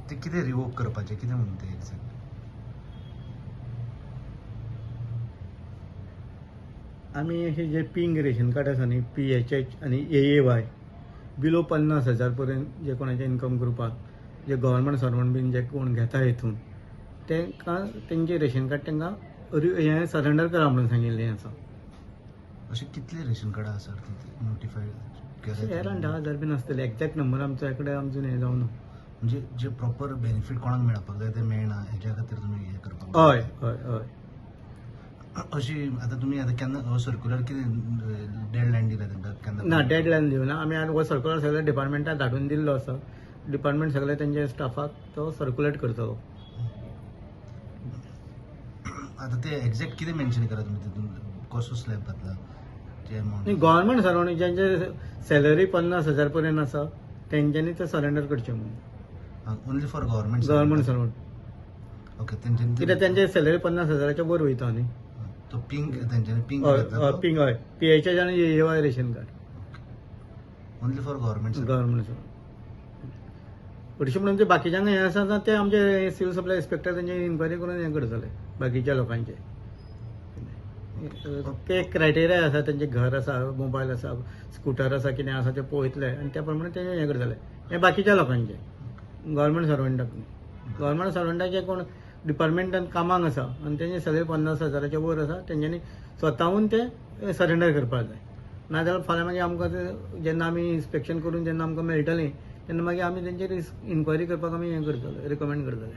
ते कितें रिवोक करपाचें कितें म्हणून तें एक्झॅक्ट? आमी अशें जे पिंक रेशन कार्ड आसा न्ही, PHH आनी AAY बिलो 50,000 पर्यंत जे कोणाच्या इन्कम ग्रुपाक जे गव्हर्मेंट सर्वंट बीन जे कोण घेता हितून तांकां तेंचे रेशन कार्ड तांकां हें सरेंडर करा म्हणून सांगिल्लें आसा. अशें कितले रेशन कार्डां आसा नोटिफायड केले? अरावंड 10,000 बीन आसतले. एक्झॅक्ट नंबर आमच्या कडेन अजून हें जावं ना. म्हणजे जे प्रॉपर बेनिफीट कोणाक मेळपाक जाय ते मेळना हेच्या खातीर तुमी हें करपाक हय हय हय. अशी आतां तुमी आतां केन्ना सर्क्युलर कितें डेडलायन दिला तांकां केन्ना? ना डेडलायन दिवना आमी. हो सर्क्युलर सगळ्या डिपार्टमेंटाक धाडून दिल्लो आसा. डिपार्टमेंट सगळे तेंच्या स्टाफाक तो सर्क्युलेट करतलो. आतां ते एक्झॅक्ट कितें मेन्शन करा तुमी तितून कसो स्लॅब घातला जे अमावंट? गव्हर्मेंट सर्वंट ज्यांचे सॅलरी 50,000 पर्यंत आसा तेंच्यांनी ते सरेंडर करचें म्हणून. Only for government servant. Okay. तेंच्यांनी कित्याक तेंचे सॅलरी 50,000च्या वर वयता न्ही. तो पिंक तेंच्यांनी पिंक हय घातला हय तो? पिंक हय. PHH आनी AAY ration card only for government government servant. हरशीं म्हणून ते बाकीच्यांक हें आसा ना ते आमचे सिव्हिल सप्लाय इन्स्पेक्टर तेंचे इन्क्वायरी करून हें करतले बाकीच्या लोकांचे. ते क्रायटेरिया आसा तेंचे घर आसा, मोबायल आसा, स्कुटर आसा, कितें आसा ते पळयतले आनी त्या प्रमाणे ते हें करतले. हें बाकीच्या लोकांचे गव्हर्मेंट सर्वंटाक न्ही. गव्हर्मेंट सर्वंटाचे कोण डिपार्टमेंटान कामाक आसा आनी तेंचे सगळे 50,000च्या वर आसा तेंच्यांनी स्वताहून ते सरेंडर करपाक जाय. नाजाल्यार फाल्यां मागीर आमकां जेन्ना आमी इन्स्पेक्शन करून जेन्ना आमकां मेळटलें तेन्ना मागीर आमी तेंचेर इन्क्वायरी करपाक आमी हें करतले, रिकमेंड करतले.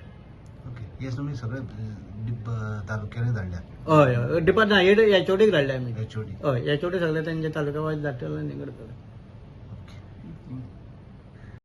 ओके. हे तुमी सगळे तालुक्यांनी धाडल्या? हय हय. डिपार्टमेंट HODक धाडले आमी. HOD? हय HOD सगळे तेंचे तालुका वायज धाडटले आनी हें करतले.